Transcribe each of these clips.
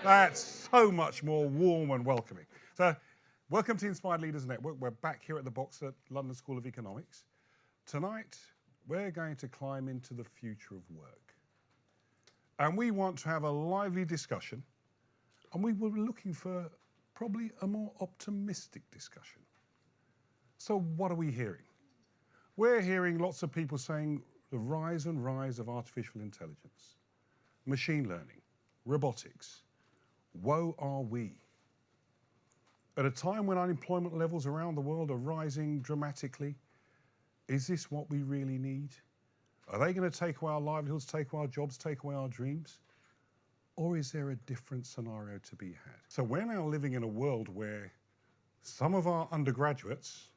That's so much more warm and welcoming. So, welcome to Inspired Leaders Network. We're back here at the box at London School of Economics. Tonight, we're going to climb into the future of work. And we want to have a lively discussion, and we were looking for probably a more optimistic discussion. So what are we hearing? We're hearing lots of people saying the rise and rise of artificial intelligence, machine learning, robotics. Woe are we. At a time when unemployment levels around the world are rising dramatically, is this what we really need? Are they going to take away our livelihoods, take away our jobs, take away our dreams? Or is there a different scenario to be had? So we're now living in a world where some of our undergraduates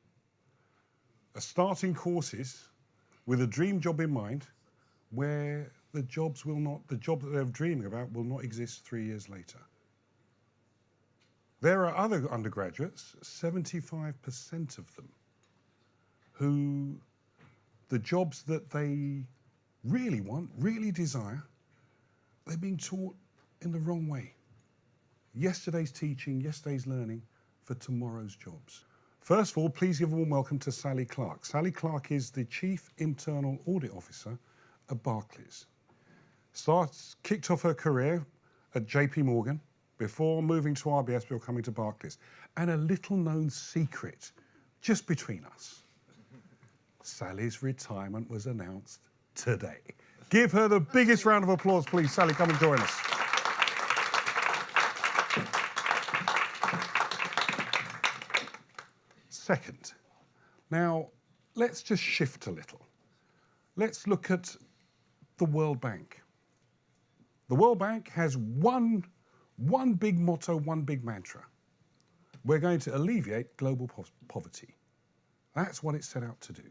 are starting courses with a dream job in mind, where the job that they're dreaming about will not exist 3 years later. There are other undergraduates, 75% of them, who the jobs that they really want, really desire, they're being taught in the wrong way. Yesterday's teaching, yesterday's learning for tomorrow's jobs. First of all, please give a warm welcome to Sally Clark. Sally Clark is the Chief Internal Audit Officer at Barclays. Kicked off her career at JP Morgan before moving to RBS before coming to Barclays. And a little known secret, just between us, Sally's retirement was announced today. Give her the biggest round of applause, please. Sally, come and join us. Second, now let's just shift a little. Let's look at the World Bank. The World Bank has one big motto, one big mantra. We're going to alleviate global poverty. That's what it set out to do.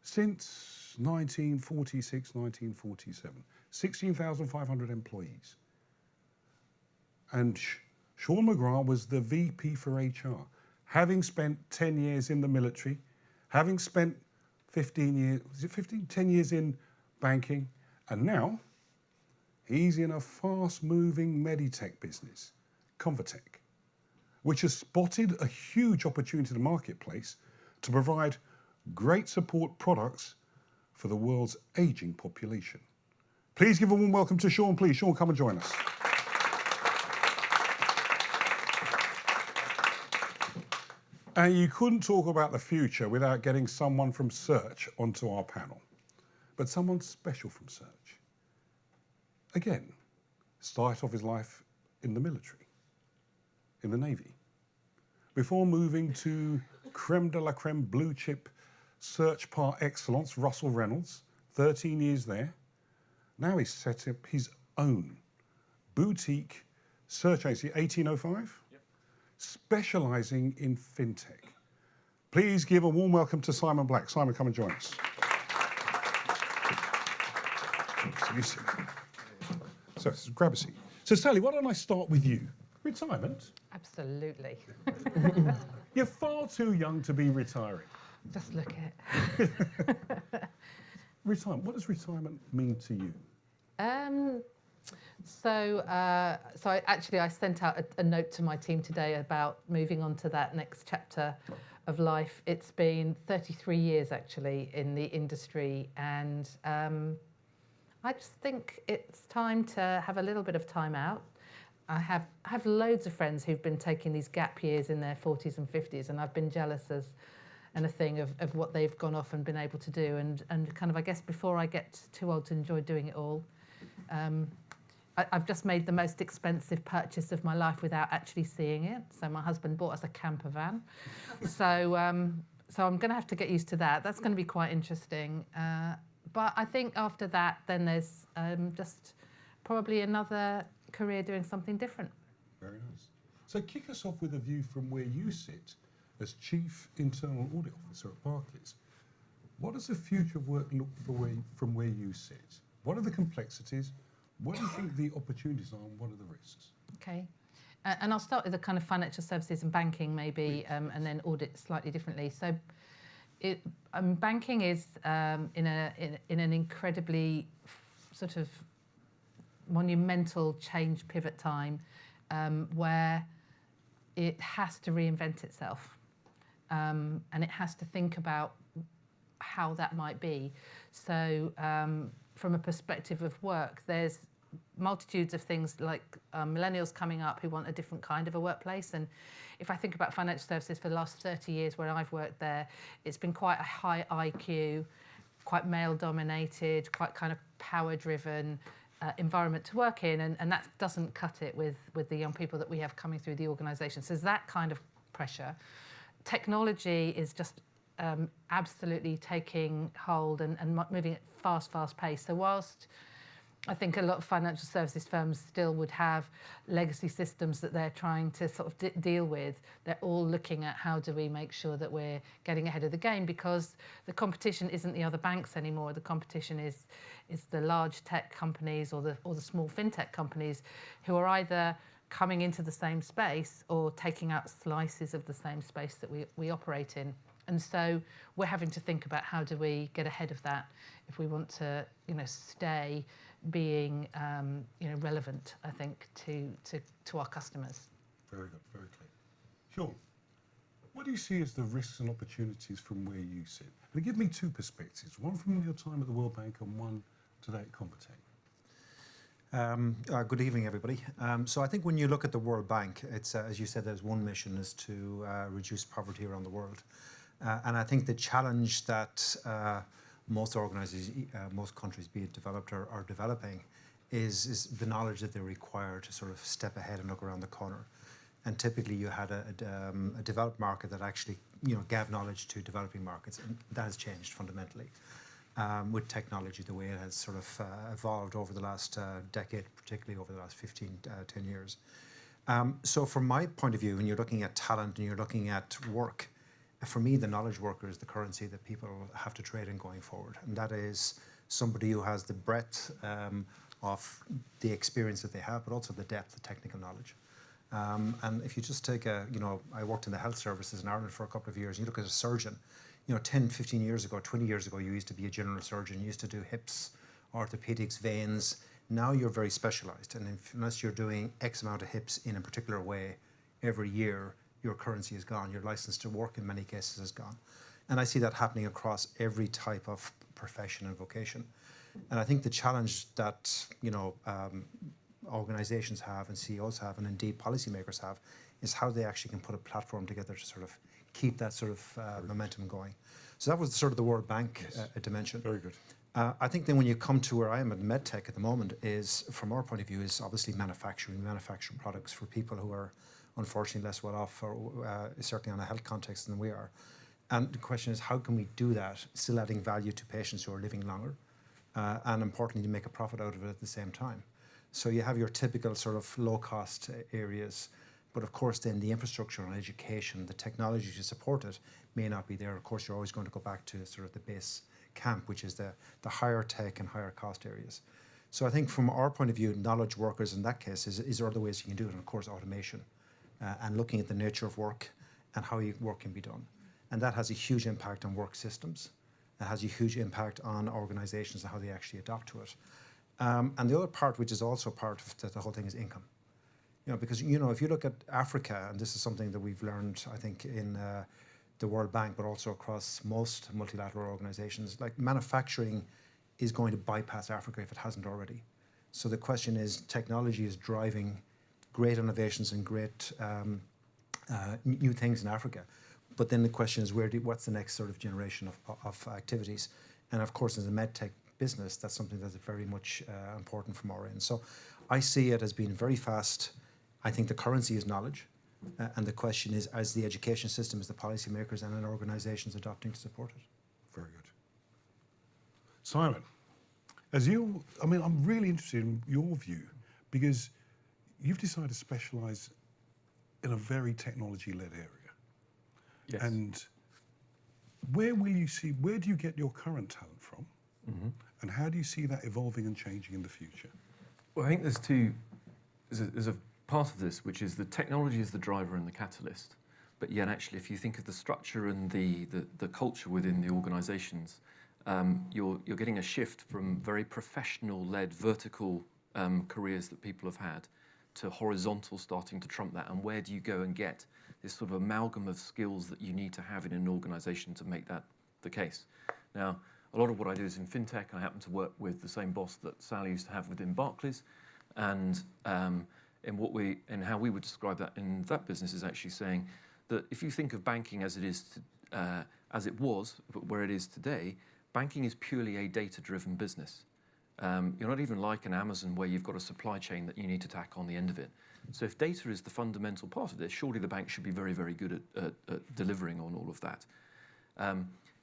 Since 1946, 1947, 16,500 employees. And Sean McGrath was the VP for HR, having spent 10 years in the military, having spent 10 years in banking, and now he's in a fast-moving Meditech business, Convatec, which has spotted a huge opportunity in the marketplace to provide great support products for the world's aging population. Please give a warm welcome to Sean, please. Sean, come and join us. And you couldn't talk about the future without getting someone from Search onto our panel, but someone special from Search. Again, started off his life in the military, in the Navy, before moving to creme de la creme blue chip search par excellence, Russell Reynolds, 13 years there. Now he's set up his own boutique search agency, 1805, specializing in fintech. Please give a warm welcome to Simon Black. Simon, come and join us. So grab a seat. So Sally, why don't I start with you? Retirement? Absolutely. You're far too young to be retiring. Just look at it. Retirement, what does retirement mean to you? I sent out a note to my team today about moving on to that next chapter of life. It's been 33 years actually in the industry, and I just think it's time to have a little bit of time out. I have loads of friends who've been taking these gap years in their 40s and 50s, and I've been jealous of what they've gone off and been able to do, and kind of, I guess, before I get too old to enjoy doing it all, I've just made the most expensive purchase of my life without actually seeing it. So my husband bought us a camper van. So I'm going to have to get used to that. That's going to be quite interesting. But I think after that, then there's just probably another career doing something different. Very nice. So kick us off with a view from where you sit as Chief Internal Audit Officer at Barclays. What does the future of work look for from where you sit? What are the complexities? What do you think the opportunities are, and what are the risks? Okay. And I'll start with the kind of financial services and banking maybe, and then audit slightly differently. So banking is in an incredibly sort of monumental change pivot time where it has to reinvent itself, and it has to think about how that might be. So from a perspective of work, there's multitudes of things like millennials coming up who want a different kind of a workplace. And if I think about financial services for the last 30 years where I've worked there, it's been quite a high IQ, quite male dominated, quite kind of power driven environment to work in, and that doesn't cut it with the young people that we have coming through the organisation. So there's that kind of pressure. Technology is just absolutely taking hold and moving at fast pace. So whilst I think a lot of financial services firms still would have legacy systems that they're trying to sort of deal with, they're all looking at how do we make sure that we're getting ahead of the game, because the competition isn't the other banks anymore. The competition is the large tech companies or the small fintech companies who are either coming into the same space or taking out slices of the same space that we operate in. And so we're having to think about how do we get ahead of that if we want to, stay being, relevant, I think, to our customers. Very good, very clear. Sean, what do you see as the risks and opportunities from where you sit? And give me two perspectives, one from your time at the World Bank and one today at Competech. Good evening, everybody. So I think when you look at the World Bank, it's, as you said, there's one mission is to reduce poverty around the world. And I think the challenge that most organizations, most countries, be it developed or developing, is the knowledge that they require to sort of step ahead and look around the corner. And typically you had a developed market that actually gave knowledge to developing markets, and that has changed fundamentally with technology, the way it has sort of evolved over the last decade, particularly over the last 10 years. So from my point of view, when you're looking at talent and you're looking at work, for me, the knowledge worker is the currency that people have to trade in going forward. And that is somebody who has the breadth of the experience that they have, but also the depth of technical knowledge. And if you just take I worked in the health services in Ireland for a couple of years, and you look at a surgeon, 10, 15 years ago, 20 years ago, you used to be a general surgeon, you used to do hips, orthopedics, veins. Now you're very specialized. And unless you're doing X amount of hips in a particular way every year, your currency is gone. Your license to work in many cases is gone. And I see that happening across every type of profession and vocation. And I think the challenge that, organizations have and CEOs have, and indeed policymakers have, is how they actually can put a platform together to sort of keep that sort of momentum going. So that was sort of the World Bank dimension. Very good. I think then when you come to where I am at MedTech at the moment is, from our point of view, is obviously manufacturing products for people who are unfortunately less well off, or certainly on a health context than we are. And the question is, how can we do that, still adding value to patients who are living longer, and importantly, to make a profit out of it at the same time. So you have your typical sort of low-cost areas, but of course then the infrastructure and education, the technology to support it may not be there. Of course, you're always going to go back to sort of the base camp, which is the higher tech and higher cost areas. So I think from our point of view, knowledge workers in that case is there other ways you can do it, and of course automation. And looking at the nature of work and how work can be done. And that has a huge impact on work systems. It has a huge impact on organizations and how they actually adapt to it. And the other part, which is also part of the whole thing, is income. Because, if you look at Africa, and this is something that we've learned, I think, in the World Bank, but also across most multilateral organizations, like manufacturing is going to bypass Africa if it hasn't already. So the question is, technology is driving great innovations and great new things in Africa. But then the question is, what's the next sort of generation of activities? And of course, as a medtech business, that's something that's very much important from our end. So I see it as being very fast. I think the currency is knowledge. And the question is, as the education system, as the policymakers and organizations adopting to support it. Very good. Simon, I'm really interested in your view, because you've decided to specialise in a very technology-led area. Yes. And where do you get your current talent from? Mm-hmm. And how do you see that evolving and changing in the future? Well, I think there's a part of this, which is the technology is the driver and the catalyst. But yet, actually, if you think of the structure and the culture within the organisations, you're getting a shift from very professional-led vertical careers that people have had to horizontal starting to trump that? And where do you go and get this sort of amalgam of skills that you need to have in an organization to make that the case? Now, a lot of what I do is in fintech. I happen to work with the same boss that Sally used to have within Barclays. And in how we would describe that in that business is actually saying that if you think of banking as it was, but where it is today, banking is purely a data-driven business. You're not even like an Amazon where you've got a supply chain that you need to tack on the end of it. So if data is the fundamental part of this, surely the bank should be very, very good at delivering on all of that.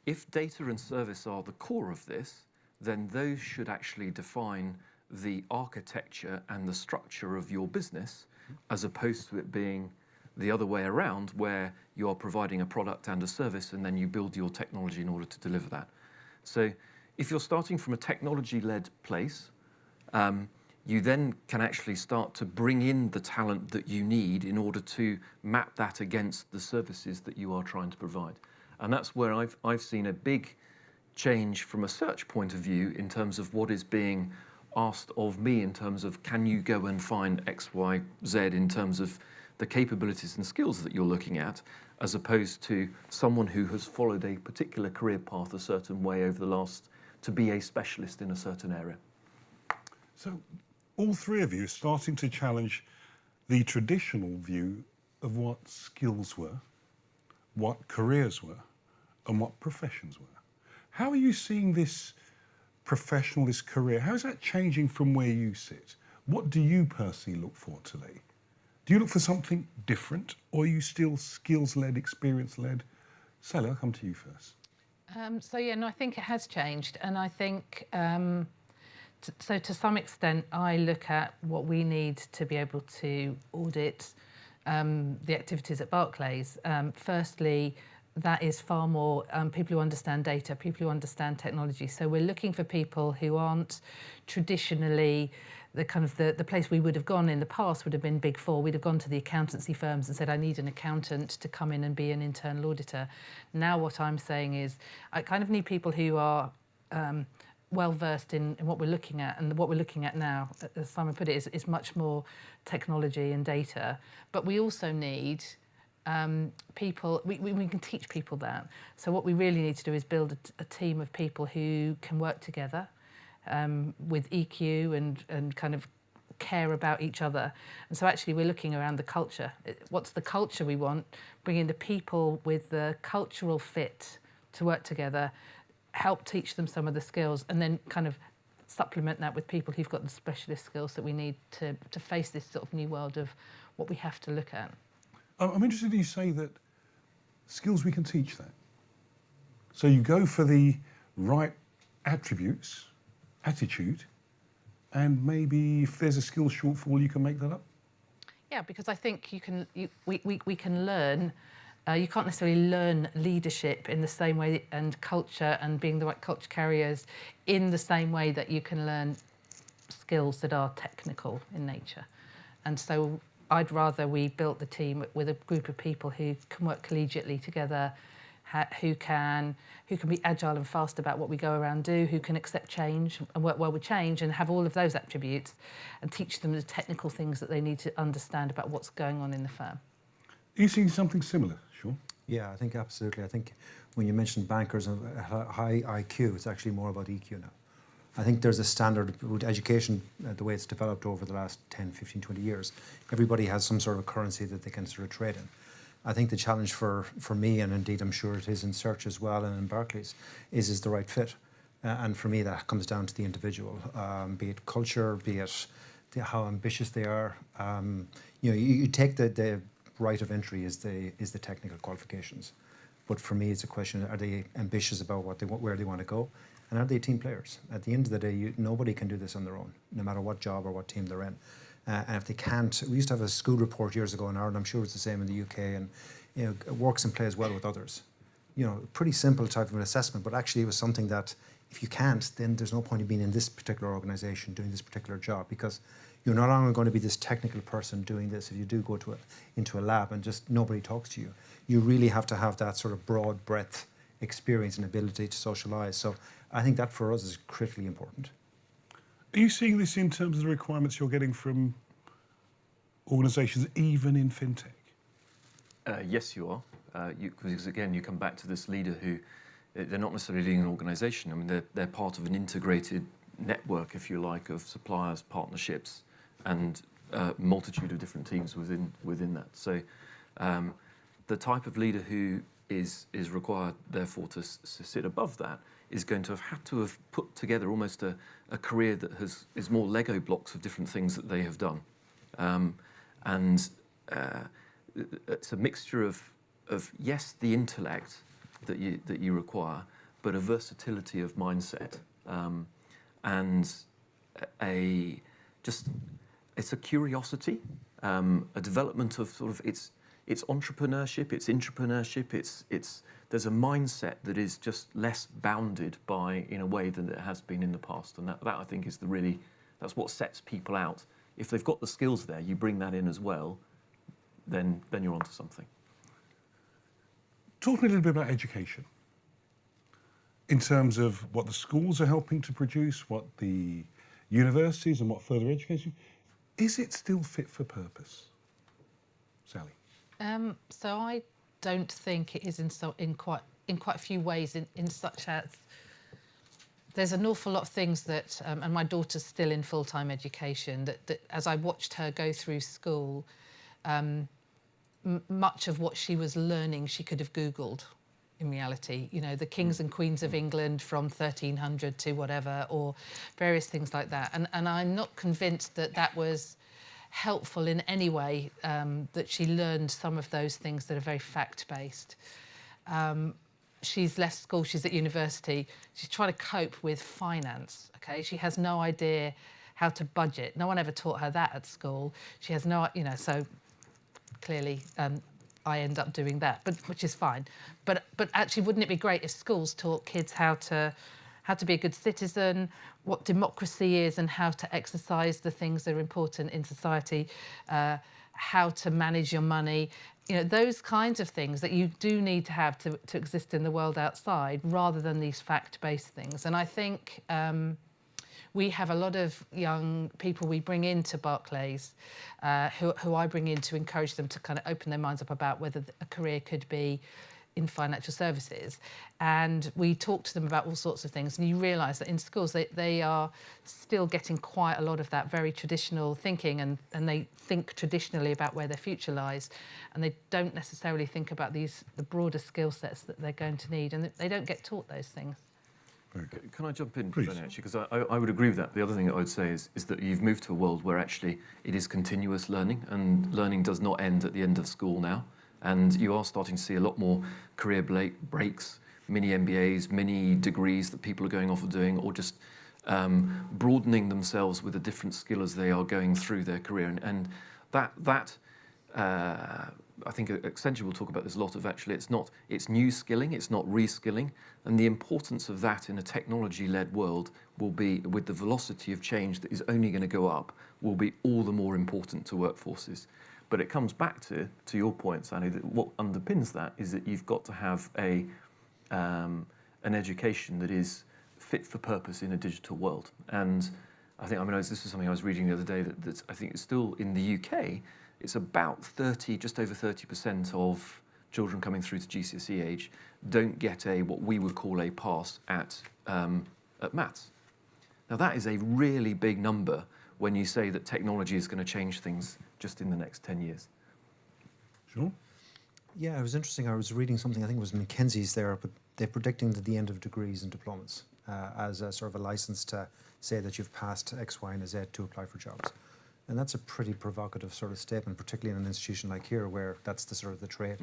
If data and service are the core of this, then those should actually define the architecture and the structure of your business, as opposed to it being the other way around, where you are providing a product and a service and then you build your technology in order to deliver that. So if you're starting from a technology-led place, you then can actually start to bring in the talent that you need in order to map that against the services that you are trying to provide. And that's where I've seen a big change from a search point of view in terms of what is being asked of me in terms of, can you go and find X, Y, Z in terms of the capabilities and skills that you're looking at, as opposed to someone who has followed a particular career path a certain way over the last, to be a specialist in a certain area. So all three of you are starting to challenge the traditional view of what skills were, what careers were, and what professions were. How are you seeing this professional, this career? How is that changing from where you sit? What do you personally look for today? Do you look for something different, or are you still skills-led, experience-led? Sally, I'll come to you first. I think it has changed, and I think to some extent I look at what we need to be able to audit the activities at Barclays. Firstly, that is far more people who understand data, people who understand technology. So we're looking for people who aren't traditionally the place we would have gone in the past would have been Big Four. We'd have gone to the accountancy firms and said, I need an accountant to come in and be an internal auditor. Now what I'm saying is I kind of need people who are well versed in what we're looking at, and what we're looking at now, as Simon put it, is much more technology and data. But we also need people, we can teach people that. So what we really need to do is build a team of people who can work together with EQ and kind of care about each other. And so actually we're looking around the culture. What's the culture we want? Bringing the people with the cultural fit to work together, help teach them some of the skills, and then kind of supplement that with people who've got the specialist skills that we need to face this sort of new world of what we have to look at. I'm interested you say that skills, we can teach that. So you go for the right attributes, attitude, and maybe if there's a skill shortfall, you can make that up? Yeah, because I think we can learn. You can't necessarily learn leadership in the same way, and culture and being the right culture carriers in the same way that you can learn skills that are technical in nature. And so I'd rather we built the team with a group of people who can work collegiately together, who can be agile and fast about what we go around do, who can accept change and work well with change and have all of those attributes, and teach them the technical things that they need to understand about what's going on in the firm. Are you seeing something similar, Sean? Yeah, I think absolutely. I think when you mentioned bankers and high IQ, it's actually more about EQ now. I think there's a standard with education, the way it's developed over the last 10, 15, 20 years. Everybody has some sort of currency that they can sort of trade in. I think the challenge for me, and indeed I'm sure it is in Search as well and in Barclays, is the right fit. And for me, that comes down to the individual, be it culture, be it how ambitious they are. You take the right of entry is the technical qualifications. But for me, it's a question, are they ambitious about where they want to go? And are they team players? At the end of the day, nobody can do this on their own, no matter what job or what team they're in. And if they can't, we used to have a school report years ago in Ireland, I'm sure it's the same in the UK, and it works and plays well with others. Pretty simple type of an assessment, but actually it was something that if you can't, then there's no point in being in this particular organisation doing this particular job, because you're no longer going to be this technical person doing this. If you do go into a lab and just nobody talks to you, you really have to have that sort of broad breadth experience and ability to socialise. So I think that for us is critically important. Are you seeing this in terms of the requirements you're getting from organisations, even in fintech? Yes, you are. Because again, you come back to this leader who, they're not necessarily leading an organisation. I mean, they're part of an integrated network, if you like, of suppliers, partnerships, and a multitude of different teams within that. So the type of leader who is required, therefore, to sit above that is going to have put together almost a career that is more Lego blocks of different things that they have done. It's a mixture of yes, the intellect that you require, but a versatility of mindset, and it's a curiosity, a development of sort of it's entrepreneurship, it's intrapreneurship, there's a mindset that is just less bounded in a way than it has been in the past, and that I think is that's what sets people out. If they've got the skills there, you bring that in as well, then you're onto something. Talk a little bit about education in terms of what the schools are helping to produce, what the universities and what further education. Is it still fit for purpose, Sally? So I don't think it is in quite a few ways, in such as there's an awful lot of things that, and my daughter's still in full-time education, that as I watched her go through school, much of what she was learning she could have Googled in reality. You know, the kings and queens of England from 1300 to whatever, or various things like that. And I'm not convinced that was helpful in any way, that she learned some of those things that are very fact-based. She's left school, she's at university, she's trying to cope with finance, okay? She has no idea how to budget. No one ever taught her that at school. She has no, so clearly I end up doing that, which is fine. But actually, wouldn't it be great if schools taught kids how to be a good citizen, what democracy is, and how to exercise the things that are important in society, how to manage your money, those kinds of things that you do need to have to exist in the world outside, rather than these fact-based things. And I think we have a lot of young people we bring into Barclays, who I bring in to encourage them to kind of open their minds up about whether a career could be in financial services. And we talk to them about all sorts of things. And you realise that in schools, they are still getting quite a lot of that very traditional thinking, and they think traditionally about where their future lies. And they don't necessarily think about the broader skill sets that they're going to need. And they don't get taught those things. Can I jump in, Please. actually? Because I would agree with that. The other thing that I would say is that you've moved to a world where actually it is continuous learning, and learning does not end at the end of school now. And you are starting to see a lot more career breaks, mini MBAs, mini degrees that people are going off and doing, or just broadening themselves with a different skill as they are going through their career. And that I think Accenture will talk about this a lot of, actually, it's new skilling, it's not reskilling. And the importance of that in a technology-led world will be, with the velocity of change that is only going to go up, will be all the more important to workforces. But it comes back to your point, Sally, that what underpins that is that you've got to have an education that is fit for purpose in a digital world. And this is something I was reading the other day, that I think is still in the UK, it's about just over 30% of children coming through to GCSE age don't get what we would call a pass at maths. Now that is a really big number when you say that technology is going to change things just in the next 10 years. Sure. Yeah, it was interesting. I was reading something, I think it was McKinsey's there, but they're predicting that the end of degrees and diplomas as a sort of a license to say that you've passed X, Y, and Z to apply for jobs. And that's a pretty provocative sort of statement, particularly in an institution like here, where that's the sort of the trade.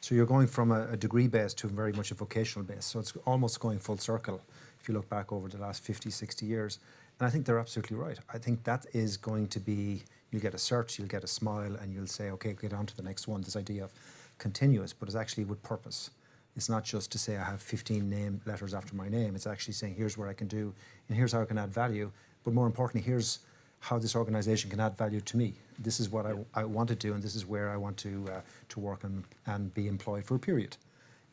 So you're going from a degree base to very much a vocational base. So it's almost going full circle if you look back over the last 50, 60 years. And I think they're absolutely right. I think that is going to be, you'll get a search, you'll get a smile, and you'll say, okay, get on to the next one. This idea of continuous, but it's actually with purpose. It's not just to say I have 15 name letters after my name. It's actually saying, here's what I can do, and here's how I can add value. But more importantly, here's how this organization can add value to me. This is what I want to do, and this is where I want to work and be employed for a period,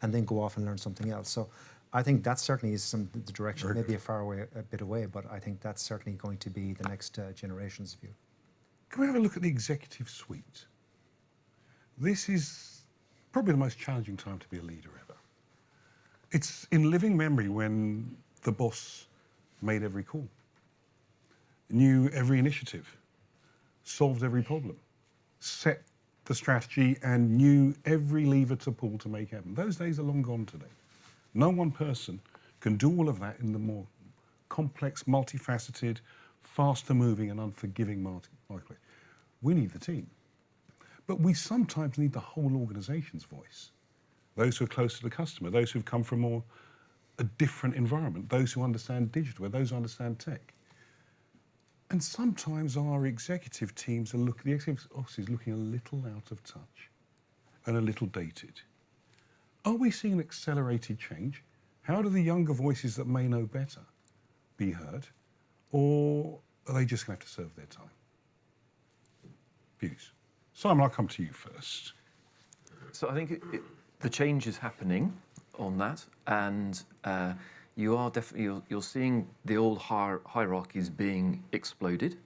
and then go off and learn something else. So I think that certainly is the direction, maybe a bit away, but I think that's certainly going to be the next generation's view. Can we have a look at the executive suite? This is probably the most challenging time to be a leader ever. It's in living memory when the boss made every call, knew every initiative, solved every problem, set the strategy and knew every lever to pull to make happen. Those days are long gone today. No one person can do all of that in the more complex, multifaceted, faster moving and unforgiving marketplace. We need the team. But we sometimes need the whole organization's voice. Those who are close to the customer, those who've come from a different environment, those who understand digital, those who understand tech. And sometimes our executive teams the executive office is looking a little out of touch and a little dated. Are we seeing an accelerated change? How do the younger voices that may know better be heard? Or are they just going to have to serve their time? Views. Simon, I'll come to you first. So I think the change is happening on that, and you are definitely you're seeing the old hierarchies being exploded.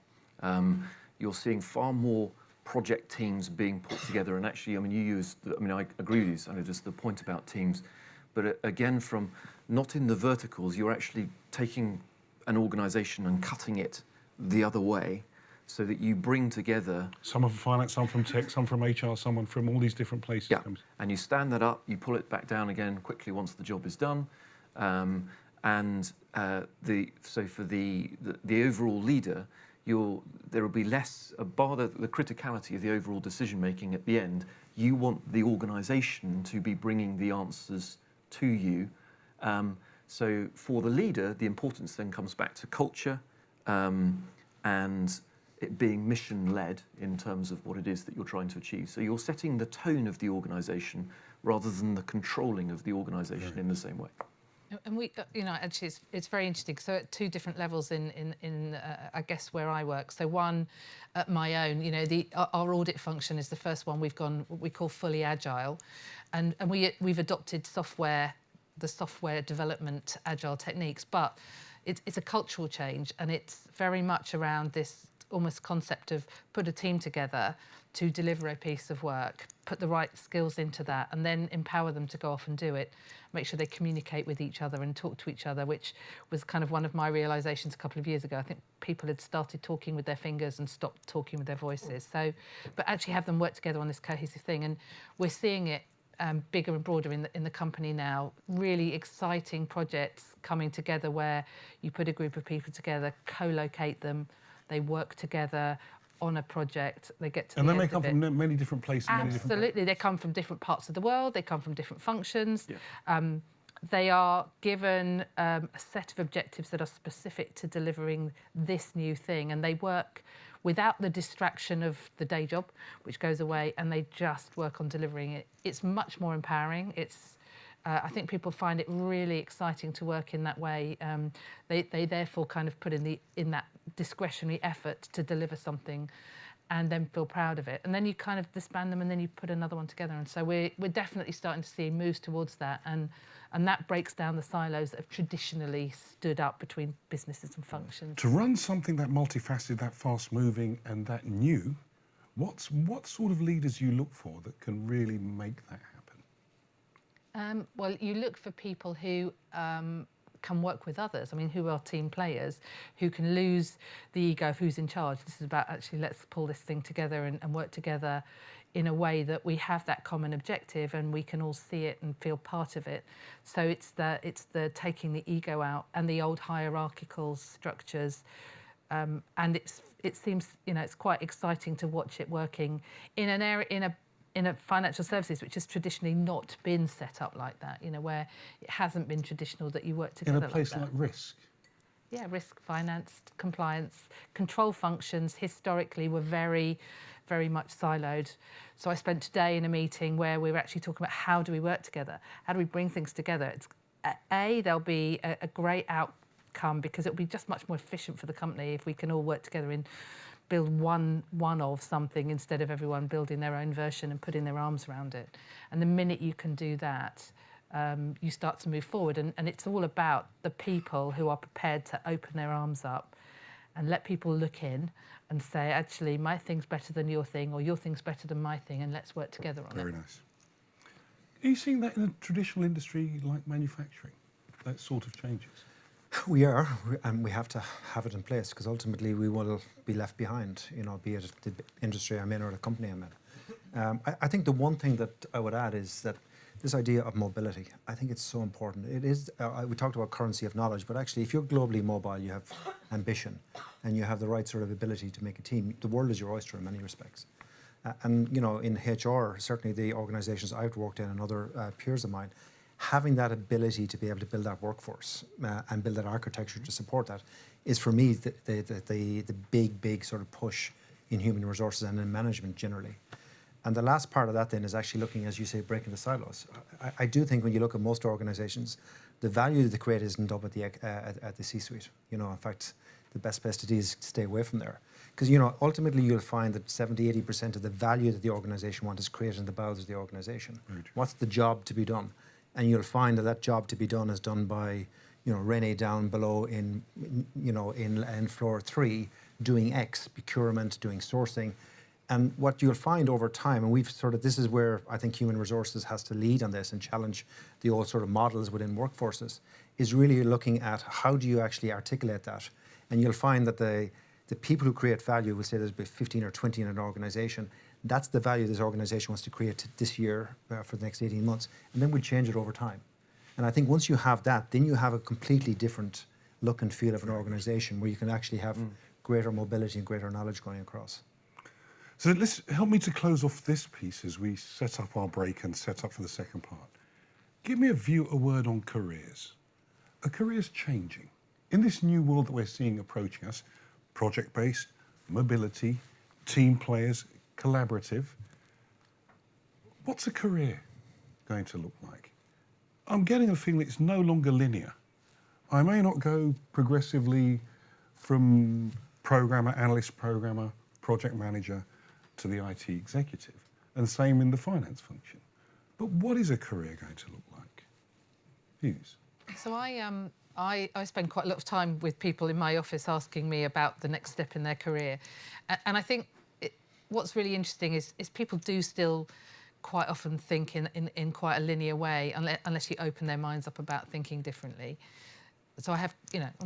You're seeing far more project teams being put together, and actually, I mean, I agree with you. I know just the point about teams, but again, from not in the verticals, you're actually taking an organisation and cutting it the other way, so that you bring together someone from finance, some from tech, some from HR, someone from all these different places. Yeah, and you stand that up, you pull it back down again quickly once the job is done, so for the overall leader, there will be less, bar the criticality of the overall decision making at the end. You want the organisation to be bringing the answers to you. So for the leader, the importance then comes back to culture and it being mission-led in terms of what it is that you're trying to achieve. So you're setting the tone of the organisation rather than the controlling of the organisation in the same way. And we, actually, it's very interesting. So at two different levels in I guess where I work. So one, at my own, our audit function is the first one we've gone what we call fully agile, and we've adopted the software development agile techniques, but it's a cultural change, and it's very much around this almost concept of put a team together to deliver a piece of work, put the right skills into that, and then empower them to go off and do it. Make sure they communicate with each other and talk to each other, which was kind of one of my realizations a couple of years ago. I think people had started talking with their fingers and stopped talking with their voices. So, but actually have them work together on this cohesive thing, and we're seeing it bigger and broader in the company now. Really exciting projects coming together where you put a group of people together, co-locate them, they work together on a project, they get to and the they may end come of it. from many different places. Absolutely, they come from different parts of the world, they come from different functions. Yeah. They are given a set of objectives that are specific to delivering this new thing, and they work without the distraction of the day job, which goes away, and they just work on delivering it. It's much more empowering. I think people find it really exciting to work in that way. They therefore kind of put in that discretionary effort to deliver something, and then feel proud of it. And then you kind of disband them, and then you put another one together. And so we're definitely starting to see moves towards that, and that breaks down the silos that have traditionally stood up between businesses and functions. To run something that multifaceted, that fast-moving, and that new, what sort of leaders you look for that can really make that happen? Well, you look for people who can work with others. I mean, who are team players, who can lose the ego of who's in charge. This is about actually let's pull this thing together and work together in a way that we have that common objective and we can all see it and feel part of it. So it's the taking the ego out and the old hierarchical structures, and it seems it's quite exciting to watch it working in an area in a financial services which has traditionally not been set up like that, where it hasn't been traditional that you work together in a place like like risk. Yeah, risk, finance, compliance, control functions historically were very, very much siloed. So I spent today in a meeting where we were actually talking about how do we work together? How do we bring things together? There'll be a great outcome because it'll be just much more efficient for the company if we can all work together in build one of something instead of everyone building their own version and putting their arms around it. And the minute you can do that, you start to move forward. And it's all about the people who are prepared to open their arms up and let people look in and say, actually, my thing's better than your thing, or your thing's better than my thing, and let's work together on it. Very nice. Are you seeing that in a traditional industry like manufacturing, that sort of changes? We are, and we have to have it in place, because ultimately we will be left behind, be it the industry I'm in or the company I'm in. I think the one thing that I would add is that this idea of mobility, I think it's so important. It is, we talked about currency of knowledge, but actually if you're globally mobile, you have ambition and you have the right sort of ability to make a team. The world is your oyster in many respects. And in HR, certainly the organizations I've worked in and other peers of mine, having that ability to be able to build that workforce and build that architecture to support that is, for me, the big sort of push in human resources and in management generally. And the last part of that then is actually looking, as you say, breaking the silos. I do think when you look at most organizations, the value that they create isn't up at the C-suite. In fact, the best place to do is stay away from there. Because, ultimately you'll find that 70-80% of the value that the organization wants is created in the bowels of the organization. Right. What's the job to be done? And you'll find that job to be done is done by, Renee down below in floor 3 doing X, procurement, doing sourcing. And what you'll find over time, and this is where I think human resources has to lead on this and challenge the old sort of models within workforces, is really looking at how do you actually articulate that. And you'll find that the people who create value, will say there's about 15 or 20 in an organization, that's the value this organization wants to create this year for the next 18 months. And then we'll change it over time. And I think once you have that, then you have a completely different look and feel of an organization where you can actually have greater mobility and greater knowledge going across. So help me to close off this piece as we set up our break and set up for the second part. Give me a word on careers. Are careers changing? In this new world that we're seeing approaching us, project-based, mobility, team players, collaborative, what's a career going to look like? I'm getting a feeling it's no longer linear. I may not go progressively from programmer, analyst programmer, project manager to the IT executive, and same in the finance function. But what is a career going to look like? Hughes? So I spend quite a lot of time with people in my office asking me about the next step in their career. And I think what's really interesting is people do still quite often think in quite a linear way, unless you open their minds up about thinking differently. So I have,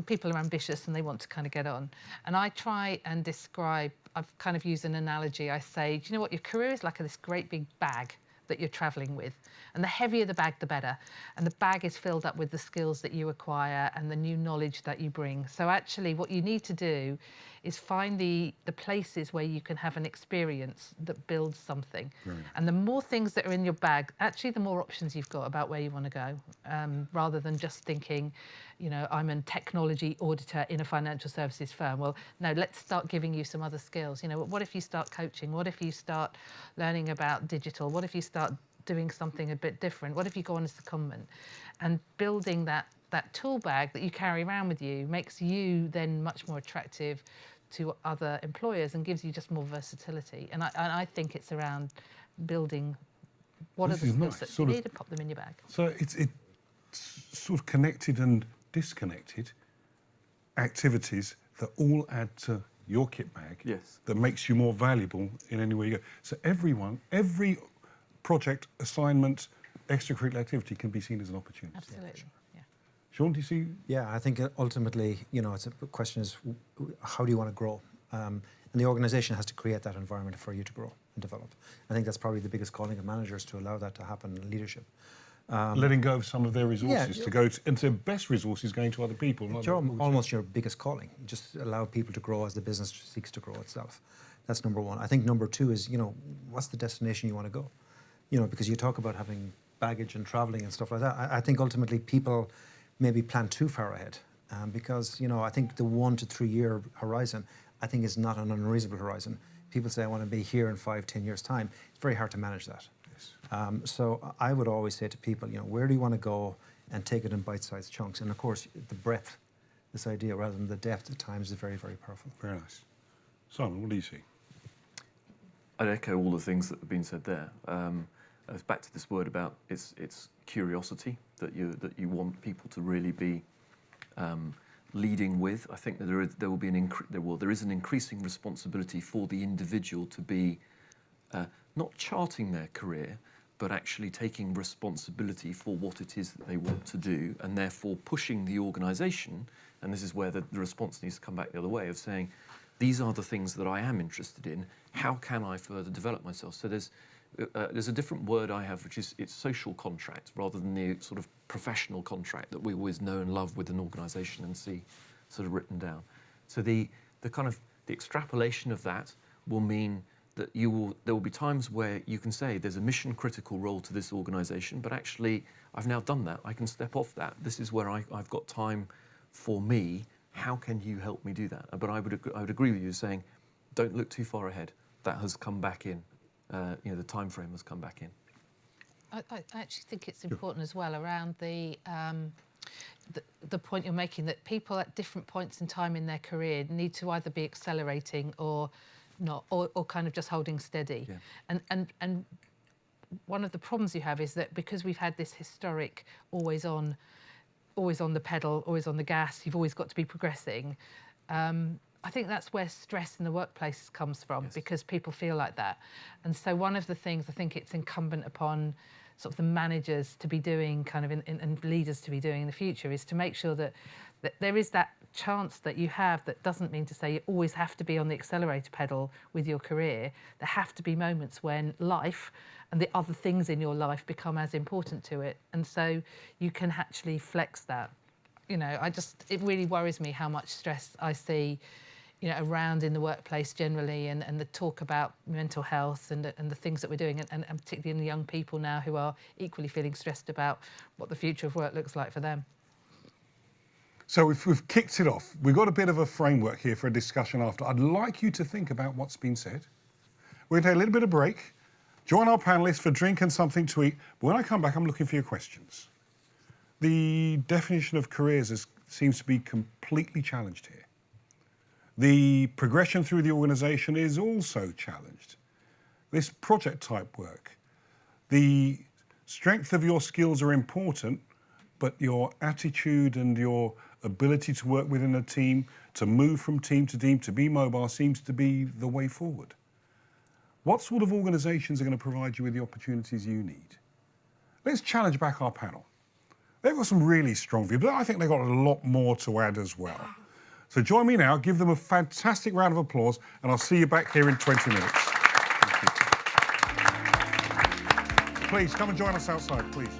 people are ambitious and they want to kind of get on. And I try and describe, I've kind of used an analogy. I say, do you know what, your career is like this great big bag that you're traveling with. And the heavier the bag, the better. And the bag is filled up with the skills that you acquire and the new knowledge that you bring. So actually what you need to do is find the places where you can have an experience that builds something. Right. And the more things that are in your bag, actually the more options you've got about where you want to go, rather than just thinking, I'm a technology auditor in a financial services firm. Well, no, let's start giving you some other skills. What if you start coaching? What if you start learning about digital? What if you start doing something a bit different? What if you go on as a secondment? And building that tool bag that you carry around with you makes you then much more attractive to other employers and gives you just more versatility. And I think it's around building what are the skills that you need to pop them in your bag. So it's sort of connected and disconnected activities that all add to your kit bag. Yes. That makes you more valuable in any way you go. So every project, assignment, extracurricular activity can be seen as an opportunity. Absolutely. Yeah. Sean, do you see? Yeah, I think ultimately, it's a question is how do you want to grow? And the organisation has to create that environment for you to grow and develop. I think that's probably the biggest calling of managers, to allow that to happen in leadership. Letting go of some of their resources to go into best resources going to other people. It's almost your biggest calling. Just allow people to grow as the business seeks to grow itself. That's number one. I think number two is, what's the destination you want to go? Because you talk about having baggage and traveling and stuff like that. I think ultimately people maybe plan too far ahead, because, I think the 1 to 3 year horizon, I think is not an unreasonable horizon. People say, I want to be here in 5-10 years' time. It's very hard to manage that. So I would always say to people, where do you want to go, and take it in bite-sized chunks. And of course, the breadth, this idea, rather than the depth at times, is very, very powerful. Very nice. Simon, what do you see? I'd echo all the things that have been said there. It's back to this word about it's curiosity that you want people to really be leading with. I think that there is an increasing responsibility for the individual to be not charting their career, but actually taking responsibility for what it is that they want to do, and therefore pushing the organisation. And this is where the response needs to come back the other way of saying, these are the things that I am interested in. How can I further develop myself? So there's a different word I have, which is it's social contract rather than the sort of professional contract that we always know and love with an organisation and see sort of written down. So the extrapolation of that will mean that there will be times where you can say there's a mission critical role to this organisation, but actually I've now done that. I can step off that. This is where I've got time for me. How can you help me do that? But I would agree with you saying, don't look too far ahead. That has come back in. The time frame has come back in. I actually think it's important as well around the point you're making, that people at different points in time in their career need to either be accelerating or not, or kind of just holding steady. Yeah. And one of the problems you have is that because we've had this historic always on the pedal, always on the gas, you've always got to be progressing. I think that's where stress in the workplace comes from, yes, because people feel like that. And so one of the things I think it's incumbent upon sort of the managers to be doing and leaders to be doing in the future is to make sure that there is that chance that you have. That doesn't mean to say you always have to be on the accelerator pedal with your career. There have to be moments when life and the other things in your life become as important to it. And so you can actually flex that. It really worries me how much stress I see around in the workplace generally, and the talk about mental health and the things that we're doing, and particularly in the young people now who are equally feeling stressed about what the future of work looks like for them. So we've kicked it off. We've got a bit of a framework here for a discussion after. I'd like you to think about what's been said. We're going to take a little bit of break, join our panellists for drink and something to eat. But when I come back, I'm looking for your questions. The definition of careers seems to be completely challenged here. The progression through the organisation is also challenged. This project type work, the strength of your skills are important, but your attitude and your ability to work within a team, to move from team, to be mobile, seems to be the way forward. What sort of organisations are going to provide you with the opportunities you need? Let's challenge back our panel. They've got some really strong views, but I think they've got a lot more to add as well. So join me now, give them a fantastic round of applause, and I'll see you back here in 20 minutes. Please, come and join us outside, please.